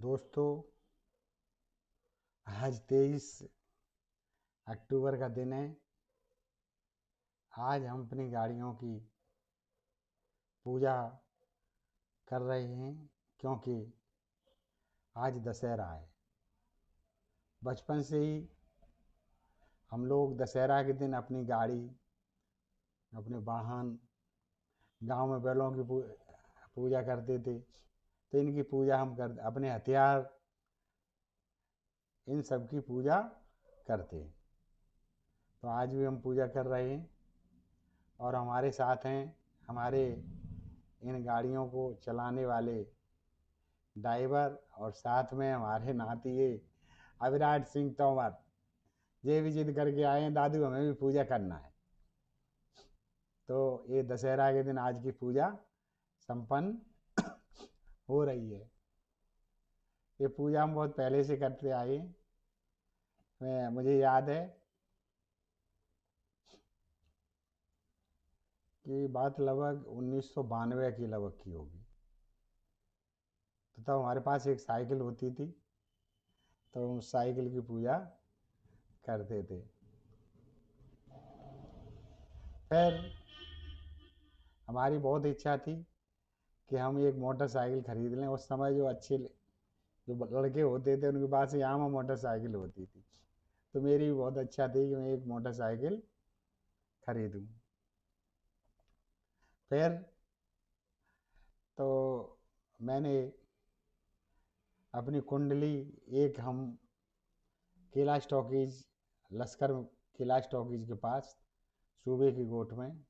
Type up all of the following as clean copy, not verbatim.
दोस्तों, आज 23 अक्टूबर का दिन है। आज हम अपनी गाड़ियों की पूजा कर रहे हैं क्योंकि आज दशहरा है। बचपन से ही हम लोग दशहरा के दिन अपनी गाड़ी, अपने वाहन, गांव में बैलों की पूजा करते थे। तो इनकी पूजा हम कर अपने हथियार, इन सब की पूजा करते हैं। तो आज भी हम पूजा कर रहे हैं और हमारे साथ हैं हमारे इन गाड़ियों को चलाने वाले ड्राइवर, और साथ में हमारे नाती अविराट सिंह तोमर। ये भी जिद करके आए हैं, दादू हमें भी पूजा करना है। तो ये दशहरा के दिन आज की पूजा संपन्न हो रही है। ये पूजा हम बहुत पहले से करते आए हैं। मुझे याद है कि बात लगभग 1992 की लगभग की होगी। तो तब हमारे पास एक साइकिल होती थी, तो हम उस साइकिल की पूजा करते थे। फिर हमारी बहुत इच्छा थी कि हम एक मोटरसाइकिल खरीद लें। उस समय जो अच्छे जो लड़के होते थे उनके पास यामा मोटरसाइकिल होती थी। तो मेरी भी बहुत अच्छा थी कि मैं एक मोटरसाइकिल खरीदूं। फिर तो मैंने अपनी कुंडली, एक हम किला स्टॉकीज, लश्कर किला स्टॉकीज के पास सूबे की गोट में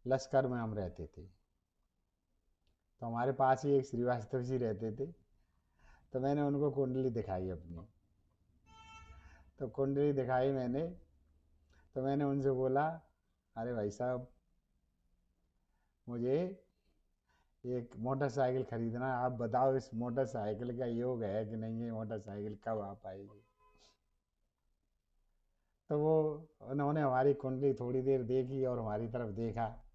लश्कर में हम रहते थे। तो हमारे पास ही एक श्रीवास्तव जी रहते थे। तो मैंने उनको कुंडली दिखाई अपनी। तो कुंडली दिखाई मैंने, तो मैंने उनसे बोला, अरे भाई साहब, मुझे एक मोटरसाइकिल खरीदना है। आप बताओ इस मोटरसाइकिल का योग है कि नहीं है, मोटरसाइकिल कब आ पाएगी। तो वो उन्होंने हमारी कुंडली थोड़ी देर देखी और हमारी तरफ देखा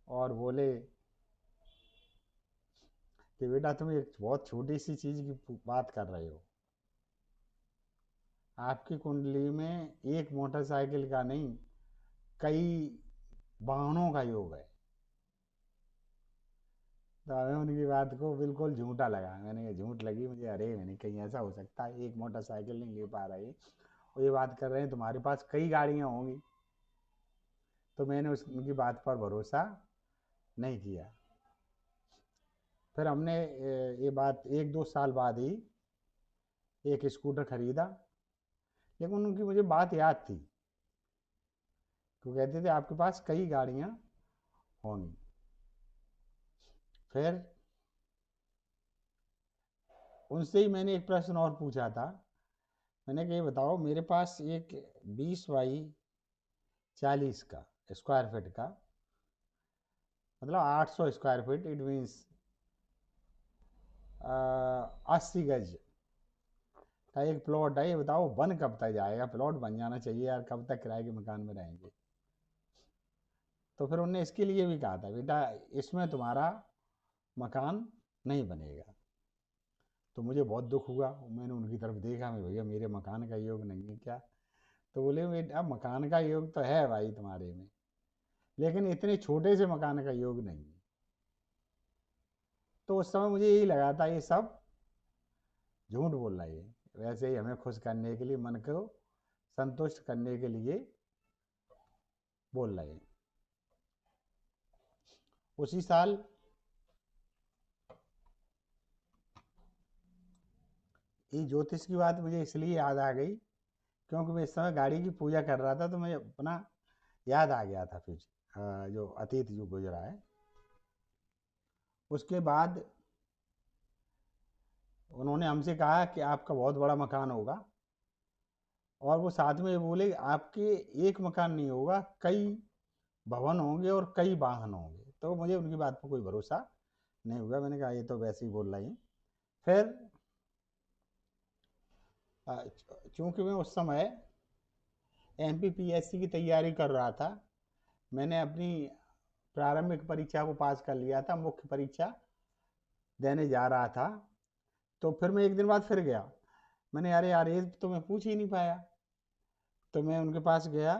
और बोले कि बेटा, तुम एक बहुत छोटी सी चीज़ की बात कर रहे हो। आपकी कुंडली में एक मोटरसाइकिल का नहीं, कई वाहनों का योग है। तो हमें उनकी बात को बिल्कुल झूठा लगा। मैंने कहा झूठ लगी मुझे। अरे मैंने कहीं ऐसा हो सकता है, एक मोटरसाइकिल नहीं ले पा रहे और ये बात कर रहे हैं तुम्हारे पास कई गाड़ियां होंगी। तो मैंने उनकी बात पर भरोसा नहीं किया। फिर हमने ये बात 1-2 साल बाद ही एक स्कूटर खरीदा। लेकिन उनकी मुझे बात याद थी, वो कहते थे आपके पास कई गाड़ियां होंगी। फिर उनसे ही मैंने एक प्रश्न और पूछा था। मैंने कहा ये बताओ, मेरे पास एक 20x40 का स्क्वायर फीट का, मतलब 800 स्क्वायर फीट, इट मीन्स 80 गज का एक प्लॉट है। ये बताओ बन कब तक जाएगा? प्लॉट बन जाना चाहिए यार, कब तक किराए के मकान में रहेंगे। तो फिर उन्होंने इसके लिए भी कहा था, बेटा इसमें तुम्हारा मकान नहीं बनेगा। तो मुझे बहुत दुख हुआ। मैंने उनकी तरफ देखा, मैं भैया मेरे मकान का योग नहीं है क्या? तो बोले बेटा मकान का योग तो है भाई तुम्हारे में, लेकिन इतने छोटे से मकान का योग नहीं है। तो उस समय मुझे यही लगा था ये सब झूठ बोल रहा है। वैसे ही हमें खुश करने के लिए, मन को संतुष्ट करने के लिए बोल रहे हैं। उसी साल ये ज्योतिष की बात मुझे इसलिए याद आ गई क्योंकि मैं इस समय गाड़ी की पूजा कर रहा था, तो मुझे अपना याद आ गया था। फिर जो अतीत जो गुजरा है। उसके बाद उन्होंने हमसे कहा कि आपका बहुत बड़ा मकान होगा, और वो साथ में ये बोले आपके एक मकान नहीं होगा, कई भवन होंगे और कई वाहन होंगे। तो मुझे उनकी बात पर कोई भरोसा नहीं हुआ। मैंने कहा ये तो वैसे ही बोल रही हैं। फिर चूंकि मैं उस समय MPPSC की तैयारी कर रहा था, मैंने अपनी प्रारंभिक परीक्षा को पास कर लिया था, मुख्य परीक्षा देने जा रहा था। तो फिर मैं एक दिन बाद फिर गया। मैंने अरे यार ये तो मैं पूछ ही नहीं पाया। तो मैं उनके पास गया,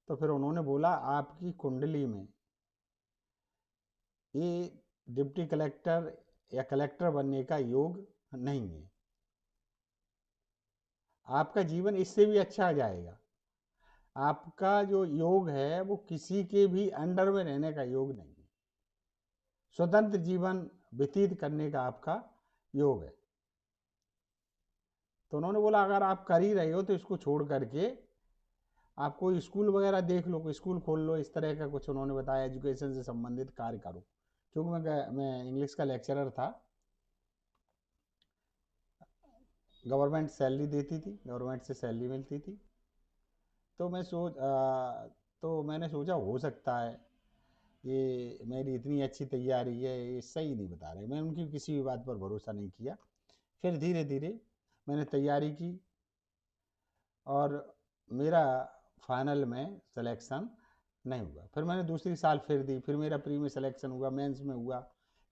तो फिर उन्होंने बोला आपकी कुंडली में ये डिप्टी कलेक्टर या कलेक्टर बनने का योग नहीं है, आपका जीवन इससे भी अच्छा जाएगा। आपका जो योग है वो किसी के भी अंडर में रहने का योग नहीं है, स्वतंत्र जीवन व्यतीत करने का आपका योग है। तो उन्होंने बोला अगर आप कर ही रहे हो तो इसको छोड़ करके आप कोई स्कूल वगैरह देख लो, कोई स्कूल खोल लो, इस तरह का कुछ उन्होंने बताया, एजुकेशन से संबंधित कार्य करो। क्योंकि मैं इंग्लिश का लेक्चरर था, गवर्नमेंट सैलरी देती थी, गवर्नमेंट से सैलरी मिलती थी। तो तो मैंने सोचा हो सकता है ये मेरी इतनी अच्छी तैयारी है, ये सही नहीं बता रहे। मैं उनकी किसी भी बात पर भरोसा नहीं किया। फिर धीरे धीरे मैंने तैयारी की और मेरा फाइनल में सिलेक्शन नहीं हुआ। फिर मैंने दूसरी साल फिर दी, फिर मेरा प्री में सिलेक्शन हुआ, मेंस में हुआ,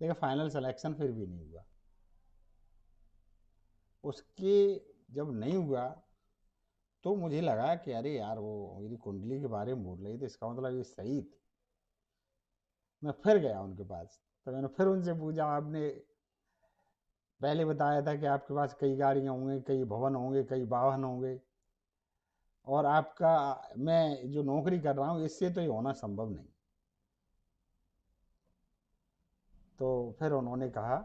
लेकिन फाइनल सिलेक्शन फिर भी नहीं हुआ। उसके जब नहीं हुआ तो मुझे लगा कि अरे यार वो मेरी कुंडली के बारे में बोल रही थी, इसका मतलब ये सही थी। मैं फिर गया उनके पास, तो मैंने फिर उनसे पूछा आपने पहले बताया था कि आपके पास कई गाड़ियाँ होंगी, कई भवन होंगे, कई वाहन होंगे, और आपका मैं जो नौकरी कर रहा हूँ इससे तो ये होना संभव नहीं। तो फिर उन्होंने कहा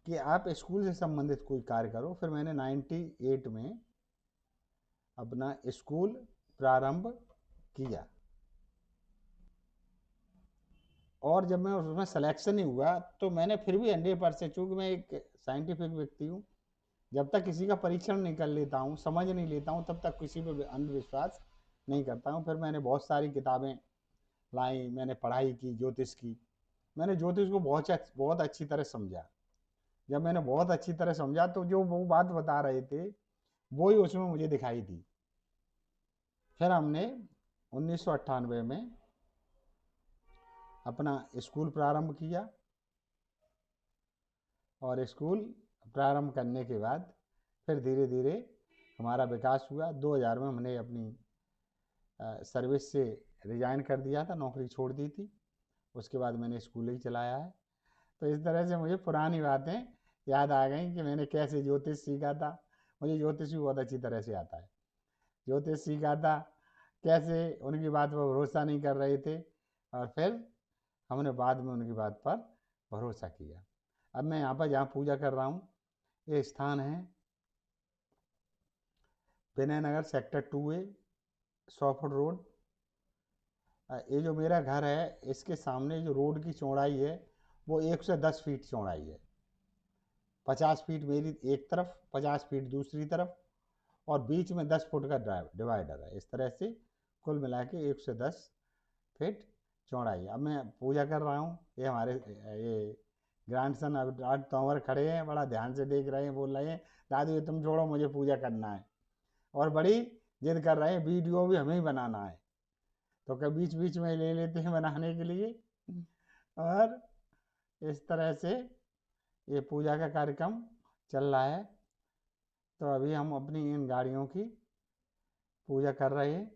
कि आप स्कूल से संबंधित कोई कार्य करो। फिर मैंने 98 में अपना स्कूल प्रारंभ किया, और जब मैं उसमें सिलेक्शन ही हुआ तो मैंने फिर भी 100%, चूँकि मैं एक साइंटिफिक व्यक्ति हूँ, जब तक किसी का परीक्षण नहीं कर लेता हूँ, समझ नहीं लेता हूँ, तब तक किसी पे अंधविश्वास नहीं करता हूँ। फिर मैंने बहुत सारी किताबें लाई, मैंने पढ़ाई की ज्योतिष की। मैंने ज्योतिष को बहुत अच्छी तरह समझा। जब मैंने बहुत अच्छी तरह समझा तो जो वो बात बता रहे थे वो ही उसमें मुझे दिखाई दी। फिर हमने 1998 में अपना स्कूल प्रारंभ किया, और स्कूल प्रारंभ करने के बाद फिर धीरे धीरे हमारा विकास हुआ। 2000 में हमने अपनी सर्विस से रिजाइन कर दिया था, नौकरी छोड़ दी थी। उसके बाद मैंने स्कूल ही चलाया है। तो इस तरह से मुझे पुरानी बातें याद आ गई कि मैंने कैसे ज्योतिष सीखा था। मुझे ज्योतिष भी बहुत अच्छी तरह से आता है। ज्योतिष सीखा था, कैसे उनकी बात पर भरोसा नहीं कर रहे थे, और फिर हमने बाद में उनकी बात पर भरोसा किया। अब मैं यहाँ पर जहाँ पूजा कर रहा हूँ, ये स्थान है विनय नगर सेक्टर 2A, 100 फुट रोड। ये जो मेरा घर है इसके सामने जो रोड की चौड़ाई है वो 110 फीट चौड़ाई है। 50 फीट मेरी एक तरफ, 50 फीट दूसरी तरफ, और बीच में 10 फुट का डिवाइडर है। इस तरह से कुल मिला के 110 फीट चौड़ाई। अब मैं पूजा कर रहा हूँ, ये हमारे ये ग्रैंड सन अविराट तंवर खड़े हैं, बड़ा ध्यान से देख रहे हैं, बोल रहे हैं दादू ये तुम छोड़ो, मुझे पूजा करना है। और बड़ी जिद कर रहे हैं वीडियो भी हमें ही बनाना है, तो कभी बीच बीच में ले लेते हैं बनाने के लिए। और इस तरह से ये पूजा का कार्यक्रम चल रहा है। तो अभी हम अपनी इन गाड़ियों की पूजा कर रहे हैं।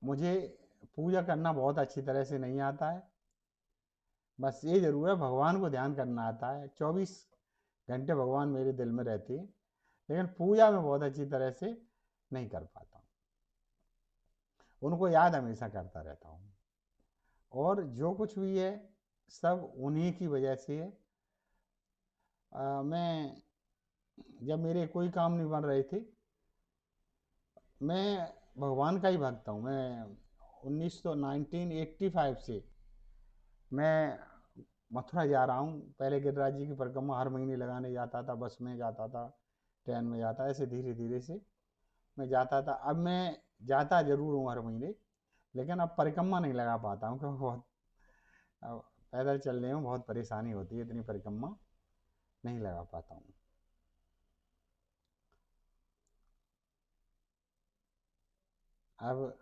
मुझे पूजा करना बहुत अच्छी तरह से नहीं आता है, बस ये जरूर है भगवान को ध्यान करना आता है। 24 घंटे भगवान मेरे दिल में रहते हैं, लेकिन पूजा में बहुत अच्छी तरह से नहीं कर पाता हूँ। उनको याद हमेशा करता रहता हूँ, और जो कुछ भी है सब उन्हीं की वजह से है। मैं जब मेरे कोई काम नहीं बन रहे थे, मैं भगवान का ही भक्त हूँ। मैं 1985 से मैं मथुरा जा रहा हूँ। पहले गिरिराज जी की परिक्रमा हर महीने लगाने जाता था, बस में जाता था, ट्रेन में जाता, ऐसे धीरे धीरे से मैं जाता था। अब मैं जाता जरूर हूँ हर महीने, लेकिन अब परिक्रमा नहीं लगा पाता हूँ, क्योंकि बहुत अब पैदल चलने में बहुत परेशानी होती है, इतनी परिक्रमा नहीं लगा पाता हूँ। अब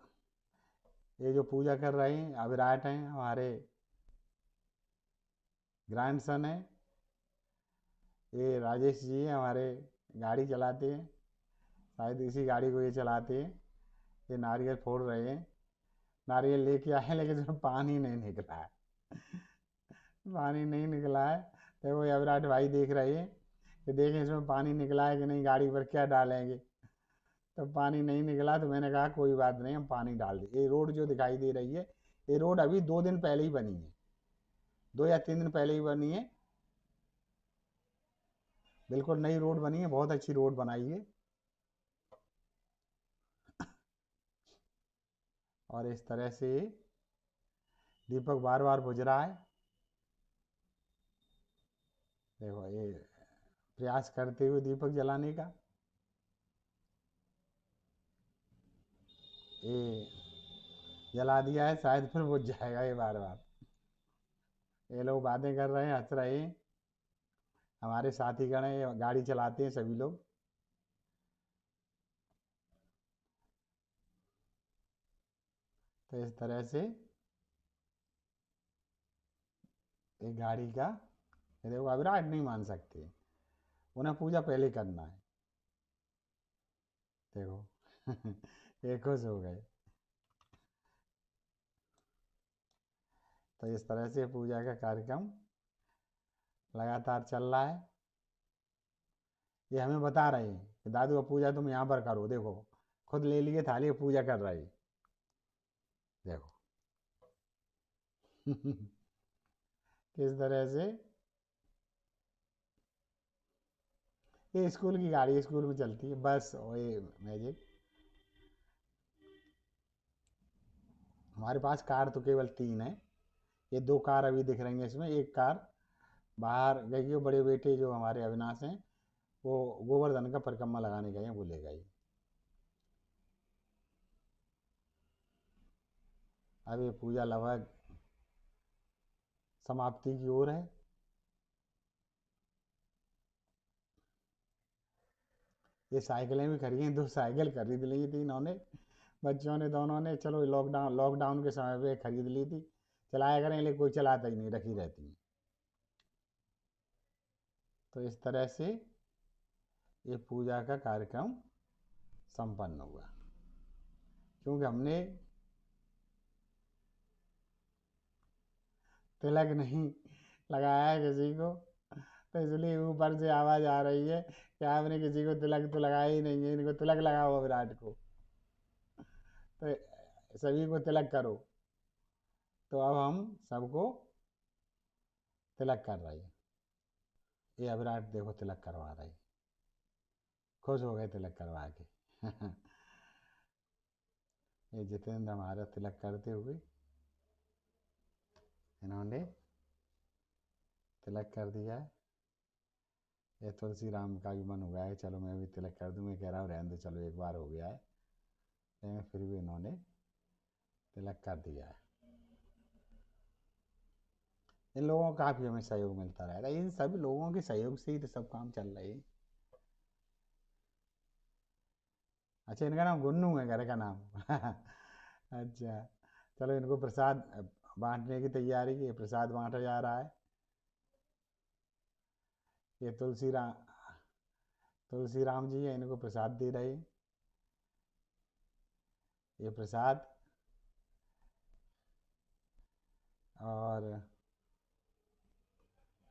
ये जो पूजा कर रहे हैं अविराट हैं हमारे ग्रैंडसन है, ये राजेश जी हैं हमारे, गाड़ी चलाते हैं, शायद इसी गाड़ी को ये चलाते हैं। ये नारियल फोड़ रहे हैं, नारियल लेके आए लेकिन उसमें पानी नहीं निकला है। पानी नहीं निकला है। देखो ये अविराट भाई देख रहे हैं कि देखें इसमें पानी निकला है कि नहीं, गाड़ी पर क्या डालेंगे। तो पानी नहीं निकला तो मैंने कहा कोई बात नहीं, हम पानी डाल दें। ये रोड जो दिखाई दे रही है, ये रोड अभी 2 दिन पहले ही बनी है, 2 या 3 दिन पहले ही बनी है। बिल्कुल नई रोड बनी है, बहुत अच्छी रोड बनाई है। और इस तरह से दीपक बार बार बुझ रहा है। देखो ये प्रयास करते हुए दीपक जलाने का, ये जला दिया है, शायद फिर बुझ जाएगा ये बार बार। ये लोग बातें कर रहे हैं, हंस रहे हैं, हमारे साथी गण हैं, ये गाड़ी चलाते हैं सभी लोग। तो इस तरह से एक गाड़ी का, ये देखो अविराट नहीं मान सकते, उन्हें पूजा पहले करना है। देखो ये खुश हो गए। तो इस तरह से पूजा का कार्यक्रम लगातार चल रहा है। ये हमें बता रहे हैं कि दादू अब पूजा तुम यहाँ पर करो, देखो खुद ले लिए थाली, पूजा कर रही, देखो किस तरह से। ये स्कूल की गाड़ी, स्कूल में चलती है बस, और ये मैजिक। हमारे पास कार तो केवल 3 है, ये 2 कार अभी दिख रही हैं इसमें। एक कार बाहर गई है, बड़े बेटे जो हमारे अविनाश हैं वो गोवर्धन का परिक्रमा लगाने गए हैं, वो ले गई। अब ये पूजा लगभग समाप्ति की ओर है। ये साइकिलें भी खरीदी हैं, 2 साइकिल खरीद ली थी इन्होंने, बच्चों ने दोनों ने। चलो लॉकडाउन लॉकडाउन के समय पे खरीद ली थी, चलाया करें, लेकिन कोई चलाता ही नहीं, रखी रहती है। तो इस तरह से ये पूजा का कार्यक्रम संपन्न हुआ, क्योंकि हमने तिलक नहीं लगाया है किसी को, तो इसलिए ऊपर से आवाज आ रही है कि आपने किसी को तिलक तो लगाया ही नहीं है, इनको तिलक लगाओ विराट को। तो सभी को तिलक करो। तो अब हम सबको तिलक कर रहे हैं। ये अविराट देखो तिलक करवा रही, खुश हो गए तिलक करवा के। ये जितेंद्र हमारा तिलक करते हुए, इन्होंने तिलक कर दिया है। ये तुलसी राम का भी मन हुआ है, चलो मैं भी तिलक कर दूँ, मैं कह रहा हूँ रहने दो, चलो एक बार हो गया है, लेकिन फिर भी इन्होंने तिलक कर दिया है। इन लोगों का काफ़ी हमें सहयोग मिलता रहता है, इन सभी लोगों के सहयोग से ही तो सब काम चल रहे हैं। अच्छा इनका नाम गुन्नू है, घर का नाम। अच्छा, चलो इनको प्रसाद बांटने की तैयारी, ये प्रसाद बांटा जा रहा है। ये तुलसी राम जी है, इनको प्रसाद दे रहे हैं। ये प्रसाद, और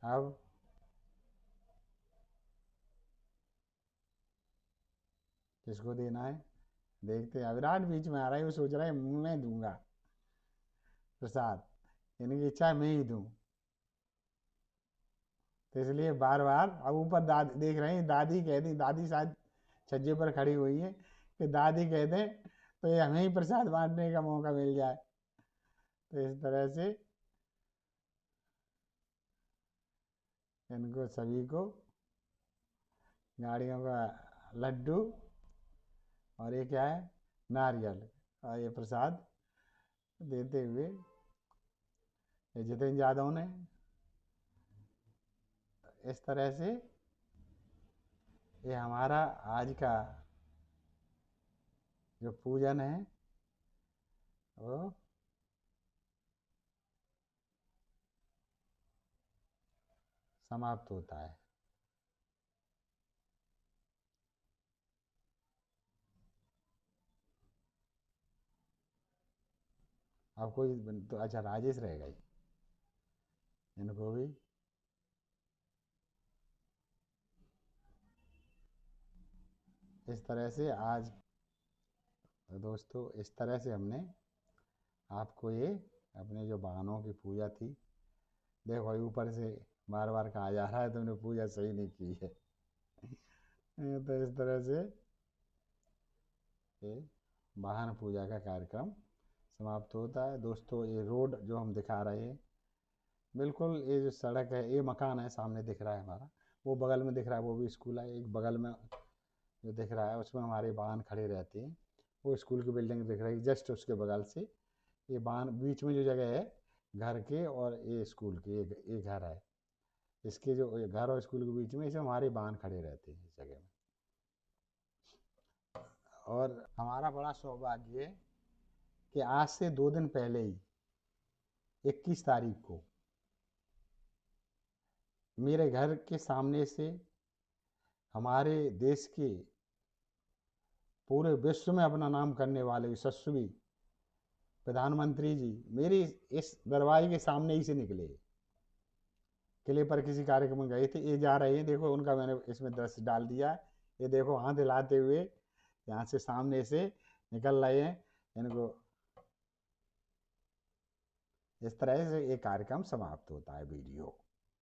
अब किसको देना है देखते हैं। विराट बीच में आ रहा है, वो सोच रहा है मैं दूंगा प्रसाद, इनकी इच्छा है मैं ही दूं। तो इसलिए बार बार अब ऊपर दादी देख रहे हैं, दादी कहती, दादी शायद छज्जे पर खड़ी हुई है कि दादी कह दें तो ये हमें ही प्रसाद बांटने का मौका मिल जाए। तो इस तरह से इनको सभी को गाड़ियों का लड्डू, और ये क्या है, नारियल, और ये प्रसाद देते हुए ये जितेंद्र यादव ने, इस तरह से ये हमारा आज का जो पूजन है वो समाप्त होता है। अब कोई तो अच्छा, राजेश रहेगा ही, इनको भी। इस तरह से आज दोस्तों, इस तरह से हमने आपको ये अपने जो वाहनों की पूजा थी, देखो भाई ऊपर से बार बार कहा जा रहा है तुमने पूजा सही नहीं की है। तो इस तरह से ये वाहन पूजा का कार्यक्रम समाप्त होता है। दोस्तों ये रोड जो हम दिखा रहे हैं, बिल्कुल ये जो सड़क है, ये मकान है सामने दिख रहा है हमारा, वो बगल में दिख रहा है वो भी स्कूल है, एक बगल में जो दिख रहा है उसमें हमारे वाहन खड़े रहते हैं, वो स्कूल की बिल्डिंग दिख रही है जस्ट उसके बगल से। ये वाहन बीच में जो जगह है घर के और ये स्कूल की, ये घर है, इसके जो ये घर और स्कूल के बीच में इसमें हमारे वाहन खड़े रहते हैं इस जगह में। और हमारा बड़ा सौभाग्य है कि आज से 2 दिन पहले ही 21 तारीख को मेरे घर के सामने से हमारे देश के पूरे विश्व में अपना नाम करने वाले यशस्वी प्रधानमंत्री जी मेरी इस दरवाजे के सामने ही से निकले। किले पर किसी कार्यक्रम में गए थे, ये जा रहे हैं, देखो उनका मैंने इसमें दृश्य डाल दिया है। ये देखो हाथ हिलाते हुए यहाँ से सामने से निकल रहे हैं। इनको इस तरह से ये कार्यक्रम समाप्त होता है वीडियो।